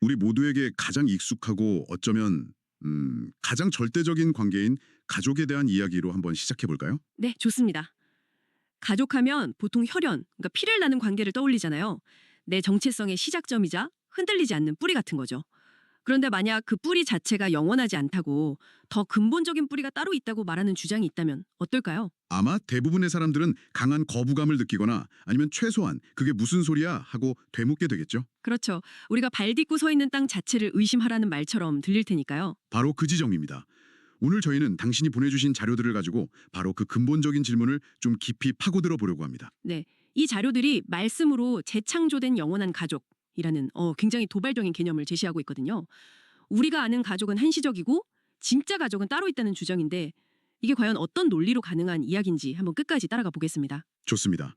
우리 모두에게 가장 익숙하고 어쩌면 가장 절대적인 관계인 가족에 대한 이야기로 한번 시작해 볼까요? 네, 좋습니다. 가족하면 보통 혈연, 그러니까 피를 나는 관계를 떠올리잖아요. 내 정체성의 시작점이자 흔들리지 않는 뿌리 같은 거죠. 그런데 만약 그 뿌리 자체가 영원하지 않다고 더 근본적인 뿌리가 따로 있다고 말하는 주장이 있다면 어떨까요? 아마 대부분의 사람들은 강한 거부감을 느끼거나 아니면 최소한 그게 무슨 소리야 하고 되묻게 되겠죠. 그렇죠. 우리가 발 딛고 서 있는 땅 자체를 의심하라는 말처럼 들릴 테니까요. 바로 그 지점입니다. 오늘 저희는 당신이 보내주신 자료들을 가지고 바로 그 근본적인 질문을 좀 깊이 파고들어 보려고 합니다. 네, 이 자료들이 말씀으로 재창조된 영원한 가족이라는 굉장히 도발적인 개념을 제시하고 있거든요. 우리가 아는 가족은 한시적이고 진짜 가족은 따로 있다는 주장인데 이게 과연 어떤 논리로 가능한 이야기인지 한번 끝까지 따라가 보겠습니다. 좋습니다.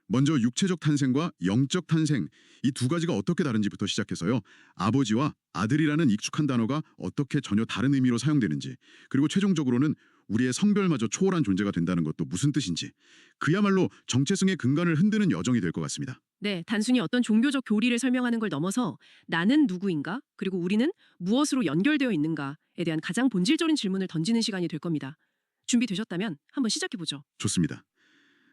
먼저 육체적 탄생과 영적 탄생 이 두 가지가 어떻게 다른지부터 시작해서요. 아버지와 아들이라는 익숙한 단어가 어떻게 전혀 다른 의미로 사용되는지, 그리고 최종적으로는 우리의 성별마저 초월한 존재가 된다는 것도 무슨 뜻인지, 그야말로 정체성의 근간을 흔드는 여정이 될 것 같습니다. 네, 단순히 어떤 종교적 교리를 설명하는 걸 넘어서 나는 누구인가? 그리고 우리는 무엇으로 연결되어 있는가에 대한 가장 본질적인 질문을 던지는 시간이 될 겁니다. 준비되셨다면 한번 시작해보죠. 좋습니다.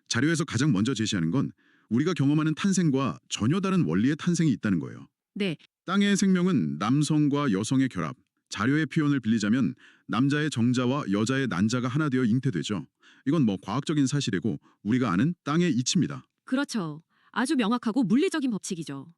자료에서 가장 먼저 제시하는 건 우리가 경험하는 탄생과 전혀 다른 원리의 탄생이 있다는 거예요. 네, 땅의 생명은 남성과 여성의 결합, 자료의 표현을 빌리자면 남자의 정자와 여자의 난자가 하나 되어 잉태되죠. 이건 과학적인 사실이고 우리가 아는 땅의 이치입니다. 그렇죠. 아주 명확하고 물리적인 법칙이죠.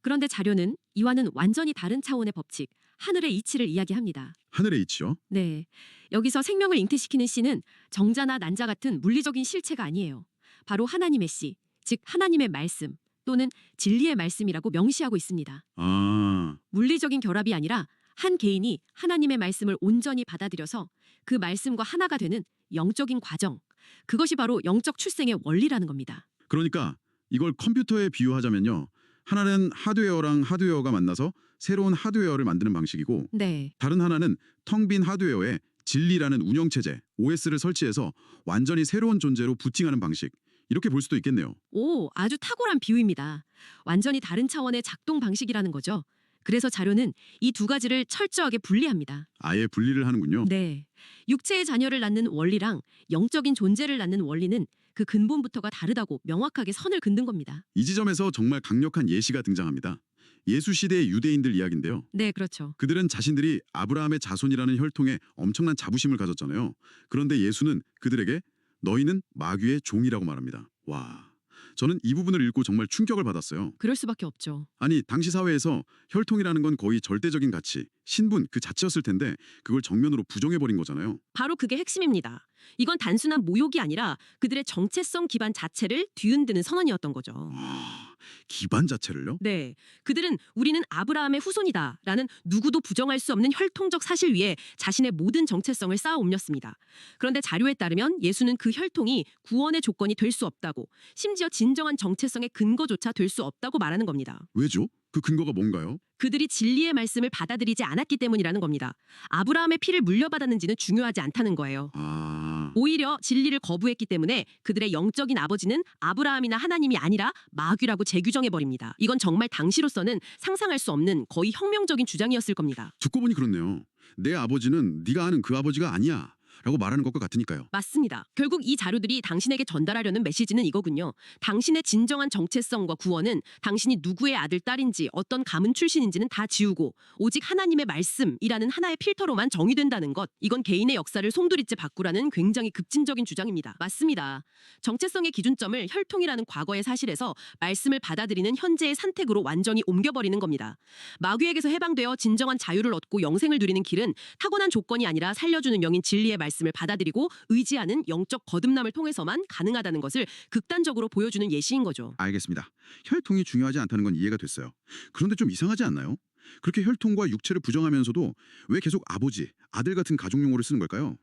그런데 자료는 이와는 완전히 다른 차원의 법칙, 하늘의 이치를 이야기합니다. 하늘의 이치요? 네, 여기서 생명을 잉태시키는 씨는 정자나 난자 같은 물리적인 실체가 아니에요. 바로 하나님의 씨, 즉 하나님의 말씀 또는 진리의 말씀이라고 명시하고 있습니다. 아, 물리적인 결합이 아니라 한 개인이 하나님의 말씀을 온전히 받아들여서 그 말씀과 하나가 되는 영적인 과정, 그것이 바로 영적 출생의 원리라는 겁니다. 그러니까 이걸 컴퓨터에 비유하자면요. 하나는 하드웨어랑 하드웨어가 만나서 새로운 하드웨어를 만드는 방식이고 네, 다른 하나는 텅 빈 하드웨어에 진리라는 운영체제, OS를 설치해서 완전히 새로운 존재로 부팅하는 방식. 이렇게 볼 수도 있겠네요. 오, 아주 탁월한 비유입니다. 완전히 다른 차원의 작동 방식이라는 거죠. 그래서 자료는 이 두 가지를 철저하게 분리합니다. 아예 분리를 하는군요. 네, 육체의 자녀를 낳는 원리랑 영적인 존재를 낳는 원리는 그 근본부터가 다르다고 명확하게 선을 긋는 겁니다. 이 지점에서 정말 강력한 예시가 등장합니다. 예수 시대의 유대인들 이야기인데요. 네, 그렇죠. 그들은 자신들이 아브라함의 자손이라는 혈통에 엄청난 자부심을 가졌잖아요. 그런데 예수는 그들에게 너희는 마귀의 종이라고 말합니다. 와, 저는 이 부분을 읽고 정말 충격을 받았어요. 그럴 수밖에 없죠. 아니, 당시 사회에서 혈통이라는 건 거의 절대적인 가치, 신분 그 자체였을 텐데 그걸 정면으로 부정해버린 거잖아요. 바로 그게 핵심입니다. 이건 단순한 모욕이 아니라 그들의 정체성 기반 자체를 뒤흔드는 선언이었던 거죠. 기반 자체를요? 네, 그들은 우리는 아브라함의 후손이다라는 누구도 부정할 수 없는 혈통적 사실 위에 자신의 모든 정체성을 쌓아 옮겼습니다. 그런데 자료에 따르면 예수는 그 혈통이 구원의 조건이 될 수 없다고, 심지어 진정한 정체성의 근거조차 될 수 없다고 말하는 겁니다. 왜죠? 그 근거가 뭔가요? 그들이 진리의 말씀을 받아들이지 않았기 때문이라는 겁니다. 아브라함의 피를 물려받았는지는 중요하지 않다는 거예요. 오히려 진리를 거부했기 때문에 그들의 영적인 아버지는 아브라함이나 하나님이 아니라 마귀라고 재규정해버립니다. 이건 정말 당시로서는 상상할 수 없는 거의 혁명적인 주장이었을 겁니다. 듣고 보니 그렇네요. 내 아버지는 네가 아는 그 아버지가 아니야 라고 말하는 것과 같으니까요. 맞습니다. 결국 이 자료들이 당신에게 전달하려는 메시지는 이거군요. 당신의 진정한 정체성과 구원은 당신이 누구의 아들, 딸인지 어떤 가문 출신인지는 다 지우고 오직 하나님의 말씀이라는 하나의 필터로만 정의된다는 것. 이건 개인의 역사를 송두리째 바꾸라는 굉장히 급진적인 주장입니다. 맞습니다. 정체성의 기준점을 혈통이라는 과거의 사실에서 말씀을 받아들이는 현재의 선택으로 완전히 옮겨버리는 겁니다. 마귀에게서 해방되어 진정한 자유를 얻고 영생을 누리는 길은 타고난 조건이 아니라 살려주는 영인 진리의 말씀을 받아들이고 의지하는 영적 거듭남을 통해서만 가능하다는 것을 극단적으로 보여주는 예시인 거죠. 알겠습니다. 혈통이 중요하지 않다는 건 이해가 됐어요. 그런데 좀 이상하지 않나요? 그렇게 혈통과 육체를 부정하면서도 왜 계속 아버지, 아들 같은 가족용어를 쓰는 걸까요?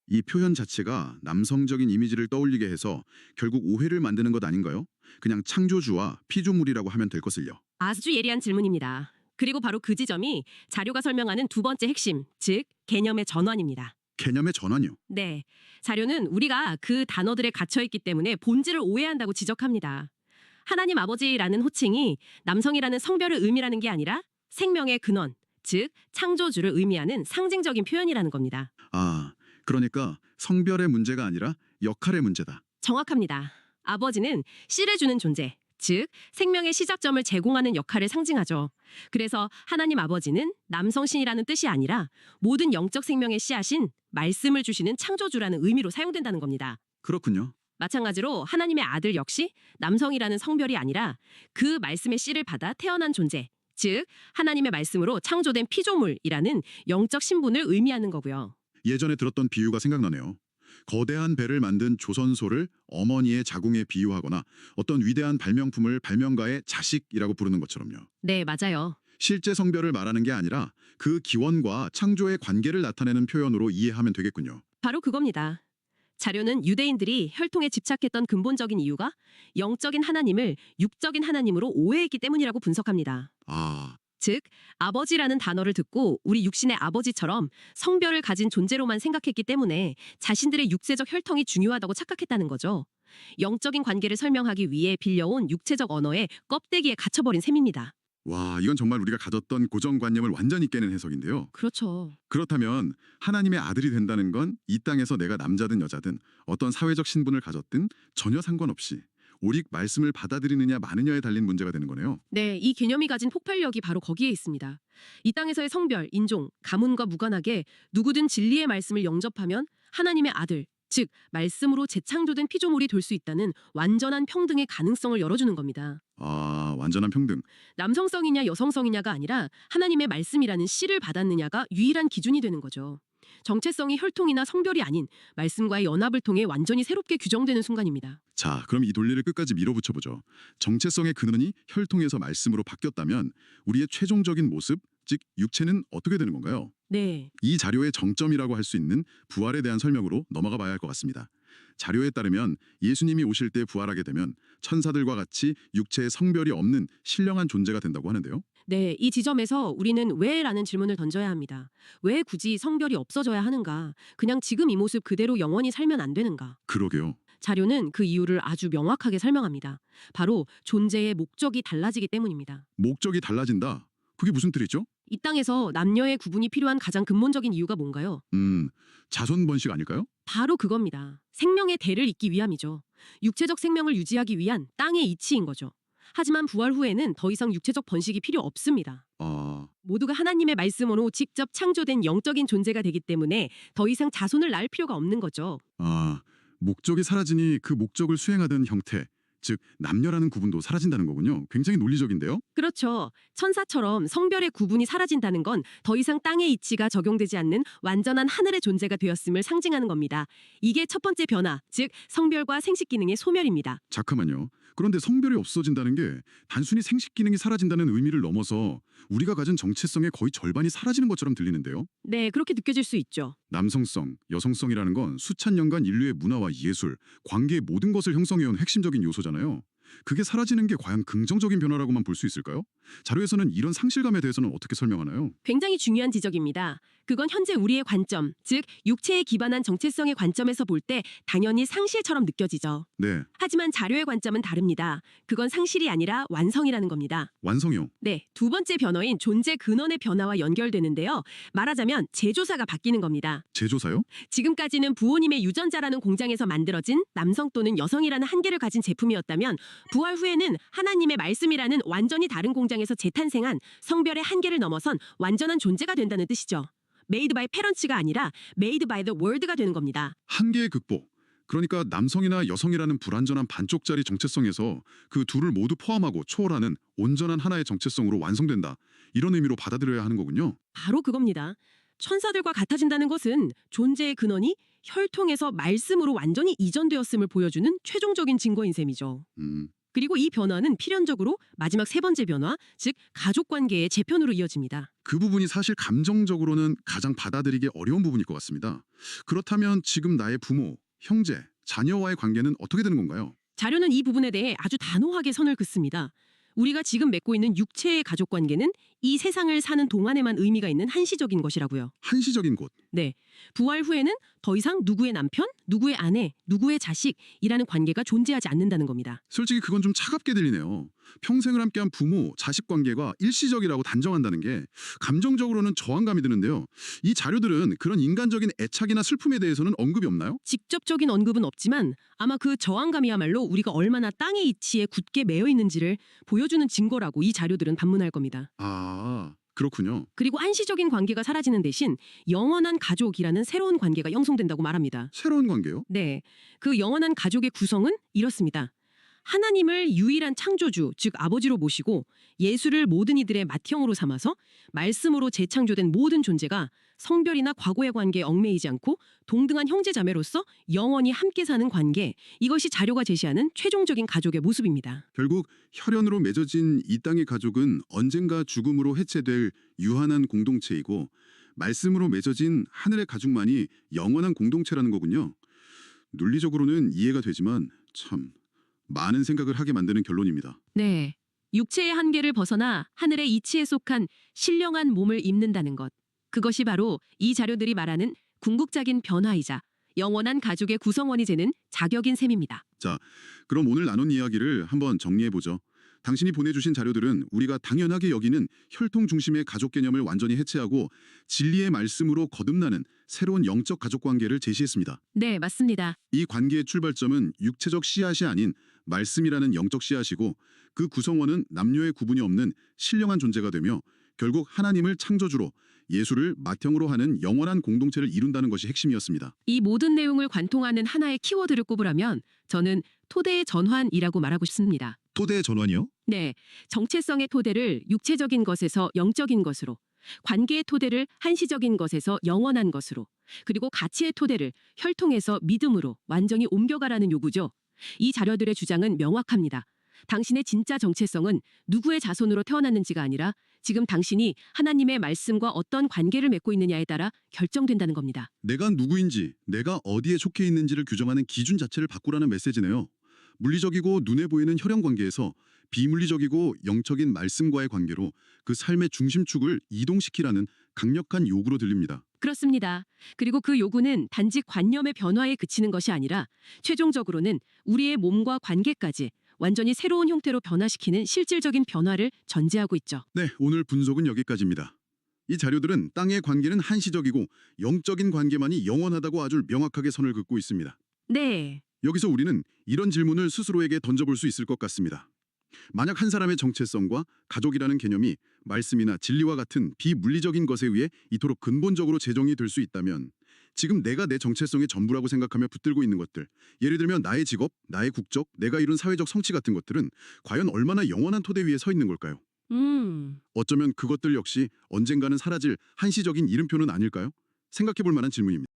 이 표현 자체가 남성적인 이미지를 떠올리게 해서 결국 오해를 만드는 것 아닌가요? 그냥 창조주와 피조물이라고 하면 될 것을요. 아주 예리한 질문입니다. 그리고 바로 그 지점이 자료가 설명하는 두 번째 핵심, 즉 개념의 전환입니다. 개념의 전환이요? 네, 자료는 우리가 그 단어들에 갇혀있기 때문에 본질을 오해한다고 지적합니다. 하나님 아버지라는 호칭이 남성이라는 성별을 의미하는 게 아니라 생명의 근원, 즉 창조주를 의미하는 상징적인 표현이라는 겁니다. 아, 그러니까 성별의 문제가 아니라 역할의 문제다. 정확합니다. 아버지는 씨를 주는 존재, 즉 생명의 시작점을 제공하는 역할을 상징하죠. 그래서 하나님 아버지는 남성신이라는 뜻이 아니라 모든 영적 생명의 씨앗인 말씀을 주시는 창조주라는 의미로 사용된다는 겁니다. 그렇군요. 마찬가지로 하나님의 아들 역시 남성이라는 성별이 아니라 그 말씀의 씨를 받아 태어난 존재, 즉 하나님의 말씀으로 창조된 피조물이라는 영적 신분을 의미하는 거고요. 예전에 들었던 비유가 생각나네요. 거대한 배를 만든 조선소를 어머니의 자궁에 비유하거나 어떤 위대한 발명품을 발명가의 자식이라고 부르는 것처럼요. 네, 맞아요. 실제 성별을 말하는 게 아니라 그 기원과 창조의 관계를 나타내는 표현으로 이해하면 되겠군요. 바로 그겁니다. 자료는 유대인들이 혈통에 집착했던 근본적인 이유가 영적인 하나님을 육적인 하나님으로 오해했기 때문이라고 분석합니다. 아, 즉, 아버지라는 단어를 듣고 우리 육신의 아버지처럼 성별을 가진 존재로만 생각했기 때문에 자신들의 육체적 혈통이 중요하다고 착각했다는 거죠. 영적인 관계를 설명하기 위해 빌려온 육체적 언어의 껍데기에 갇혀버린 셈입니다. 와, 이건 정말 우리가 가졌던 고정관념을 완전히 깨는 해석인데요. 그렇죠. 그렇다면 하나님의 아들이 된다는 건 이 땅에서 내가 남자든 여자든 어떤 사회적 신분을 가졌든 전혀 상관없이 오직 말씀을 받아들이느냐 마느냐에 달린 문제가 되는 거네요. 네, 이 개념이 가진 폭발력이 바로 거기에 있습니다. 이 땅에서의 성별, 인종, 가문과 무관하게 누구든 진리의 말씀을 영접하면 하나님의 아들, 즉 말씀으로 재창조된 피조물이 될 수 있다는 완전한 평등의 가능성을 열어주는 겁니다. 아, 완전한 평등. 남성성이냐 여성성이냐가 아니라 하나님의 말씀이라는 씨를 받았느냐가 유일한 기준이 되는 거죠. 정체성이 혈통이나 성별이 아닌 말씀과의 연합을 통해 완전히 새롭게 규정되는 순간입니다. 자, 그럼 이 논리를 끝까지 밀어붙여보죠. 정체성의 근원이 혈통에서 말씀으로 바뀌었다면 우리의 최종적인 모습, 즉 육체는 어떻게 되는 건가요? 네, 이 자료의 정점이라고 할 수 있는 부활에 대한 설명으로 넘어가 봐야 할 것 같습니다. 자료에 따르면 예수님이 오실 때 부활하게 되면 천사들과 같이 육체의 성별이 없는 신령한 존재가 된다고 하는데요. 네, 이 지점에서 우리는 왜라는 질문을 던져야 합니다. 왜 굳이 성별이 없어져야 하는가? 그냥 지금 이 모습 그대로 영원히 살면 안 되는가? 그러게요. 자료는 그 이유를 아주 명확하게 설명합니다. 바로 존재의 목적이 달라지기 때문입니다. 목적이 달라진다. 그게 무슨 뜻이죠? 이 땅에서 남녀의 구분이 필요한 가장 근본적인 이유가 뭔가요? 자손 번식 아닐까요? 바로 그겁니다. 생명의 대를 잇기 위함이죠. 육체적 생명을 유지하기 위한 땅의 이치인 거죠. 하지만 부활 후에는 더 이상 육체적 번식이 필요 없습니다. 아, 모두가 하나님의 말씀으로 직접 창조된 영적인 존재가 되기 때문에 더 이상 자손을 낳을 필요가 없는 거죠. 목적이 사라지니 그 목적을 수행하던 형태, 즉 남녀라는 구분도 사라진다는 거군요. 굉장히 논리적인데요. 그렇죠. 천사처럼 성별의 구분이 사라진다는 건 더 이상 땅의 이치가 적용되지 않는 완전한 하늘의 존재가 되었음을 상징하는 겁니다. 이게 첫 번째 변화, 즉 성별과 생식 기능의 소멸입니다. 잠깐만요. 그런데 성별이 없어진다는 게 단순히 생식 기능이 사라진다는 의미를 넘어서 우리가 가진 정체성의 거의 절반이 사라지는 것처럼 들리는데요. 네, 그렇게 느껴질 수 있죠. 남성성, 여성성이라는 건 수천 년간 인류의 문화와 예술, 관계의 모든 것을 형성해온 핵심적인 요소잖아요. 그게 사라지는 게 과연 긍정적인 변화라고만 볼 수 있을까요? 자료에서는 이런 상실감에 대해서는 어떻게 설명하나요? 굉장히 중요한 지적입니다. 그건 현재 우리의 관점, 즉 육체에 기반한 정체성의 관점에서 볼 때 당연히 상실처럼 느껴지죠. 네, 하지만 자료의 관점은 다릅니다. 그건 상실이 아니라 완성이라는 겁니다. 완성이요. 네, 두 번째 변화인 존재 근원의 변화와 연결되는데요. 말하자면 제조사가 바뀌는 겁니다. 제조사요? 지금까지는 부모님의 유전자라는 공장에서 만들어진 남성 또는 여성이라는 한계를 가진 제품이었다면 부활 후에는 하나님의 말씀이라는 완전히 다른 공장에서 재탄생한 성별의 한계를 넘어선 완전한 존재가 된다는 뜻이죠. Made by parents가 아니라 Made by the world가 되는 겁니다. 한계의 극복. 그러니까 남성이나 여성이라는 불완전한 반쪽짜리 정체성에서 그 둘을 모두 포함하고 초월하는 온전한 하나의 정체성으로 완성된다. 이런 의미로 받아들여야 하는 거군요. 바로 그겁니다. 천사들과 같아진다는 것은 존재의 근원이 혈통에서 말씀으로 완전히 이전되었음을 보여주는 최종적인 증거인 셈이죠. 그리고 이 변화는 필연적으로 마지막 세 번째 변화, 즉 가족관계의 재편으로 이어집니다. 그 부분이 사실 감정적으로는 가장 받아들이기 어려운 부분일 것 같습니다. 그렇다면 지금 나의 부모, 형제, 자녀와의 관계는 어떻게 되는 건가요? 자료는 이 부분에 대해 아주 단호하게 선을 긋습니다. 우리가 지금 맺고 있는 육체의 가족관계는 이 세상을 사는 동안에만 의미가 있는 한시적인 것이라고요. 한시적인 곳. 네, 부활 후에는 더 이상 누구의 남편, 누구의 아내, 누구의 자식이라는 관계가 존재하지 않는다는 겁니다. 솔직히 그건 좀 차갑게 들리네요. 평생을 함께한 부모, 자식 관계가 일시적이라고 단정한다는 게 감정적으로는 저항감이 드는데요. 이 자료들은 그런 인간적인 애착이나 슬픔에 대해서는 언급이 없나요? 직접적인 언급은 없지만 아마 그 저항감이야말로 우리가 얼마나 땅의 이치에 굳게 매여 있는지를 보여주는 증거라고 이 자료들은 반문할 겁니다. 아, 그렇군요. 그리고 한시적인 관계가 사라지는 대신 영원한 가족이라는 새로운 관계가 형성된다고 말합니다. 새로운 관계요? 네, 그 영원한 가족의 구성은 이렇습니다. 하나님을 유일한 창조주, 즉 아버지로 모시고 예수를 모든 이들의 맏형으로 삼아서 말씀으로 재창조된 모든 존재가 성별이나 과거의 관계에 얽매이지 않고 동등한 형제자매로서 영원히 함께 사는 관계, 이것이 자료가 제시하는 최종적인 가족의 모습입니다. 결국 혈연으로 맺어진 이 땅의 가족은 언젠가 죽음으로 해체될 유한한 공동체이고 말씀으로 맺어진 하늘의 가족만이 영원한 공동체라는 거군요. 논리적으로는 이해가 되지만 참 많은 생각을 하게 만드는 결론입니다. 네, 육체의 한계를 벗어나 하늘의 이치에 속한 신령한 몸을 입는다는 것. 그것이 바로 이 자료들이 말하는 궁극적인 변화이자 영원한 가족의 구성원이 되는 자격인 셈입니다. 그럼 오늘 나눈 이야기를 한번 정리해보죠. 당신이 보내주신 자료들은 우리가 당연하게 여기는 혈통 중심의 가족 개념을 완전히 해체하고 진리의 말씀으로 거듭나는 새로운 영적 가족 관계를 제시했습니다. 네, 맞습니다. 이 관계의 출발점은 육체적 씨앗이 아닌 말씀이라는 영적 씨앗이고 그 구성원은 남녀의 구분이 없는 신령한 존재가 되며 결국 하나님을 창조주로 예수를 맏형으로 하는 영원한 공동체를 이룬다는 것이 핵심이었습니다. 이 모든 내용을 관통하는 하나의 키워드를 꼽으라면 저는 토대의 전환이라고 말하고 싶습니다. 토대의 전환이요? 네, 정체성의 토대를 육체적인 것에서 영적인 것으로, 관계의 토대를 한시적인 것에서 영원한 것으로, 그리고 가치의 토대를 혈통에서 믿음으로 완전히 옮겨가라는 요구죠. 이 자료들의 주장은 명확합니다. 당신의 진짜 정체성은 누구의 자손으로 태어났는지가 아니라 지금 당신이 하나님의 말씀과 어떤 관계를 맺고 있느냐에 따라 결정된다는 겁니다. 내가 누구인지, 내가 어디에 속해 있는지를 규정하는 기준 자체를 바꾸라는 메시지네요. 물리적이고 눈에 보이는 혈연 관계에서 비물리적이고 영적인 말씀과의 관계로 그 삶의 중심축을 이동시키라는 강력한 요구로 들립니다. 그렇습니다. 그리고 그 요구는 단지 관념의 변화에 그치는 것이 아니라 최종적으로는 우리의 몸과 관계까지 완전히 새로운 형태로 변화시키는 실질적인 변화를 전제하고 있죠. 네, 오늘 분석은 여기까지입니다. 이 자료들은 땅의 관계는 한시적이고 영적인 관계만이 영원하다고 아주 명확하게 선을 긋고 있습니다. 네. 여기서 우리는 이런 질문을 스스로에게 던져볼 수 있을 것 같습니다. 만약 한 사람의 정체성과 가족이라는 개념이 말씀이나 진리와 같은 비물리적인 것에 의해 이토록 근본적으로 제정이 될 수 있다면 지금 내가 내 정체성의 전부라고 생각하며 붙들고 있는 것들, 예를 들면 나의 직업, 나의 국적, 내가 이룬 사회적 성취 같은 것들은 과연 얼마나 영원한 토대 위에 서 있는 걸까요? 어쩌면 그것들 역시 언젠가는 사라질 한시적인 이름표는 아닐까요? 생각해 볼 만한 질문입니다.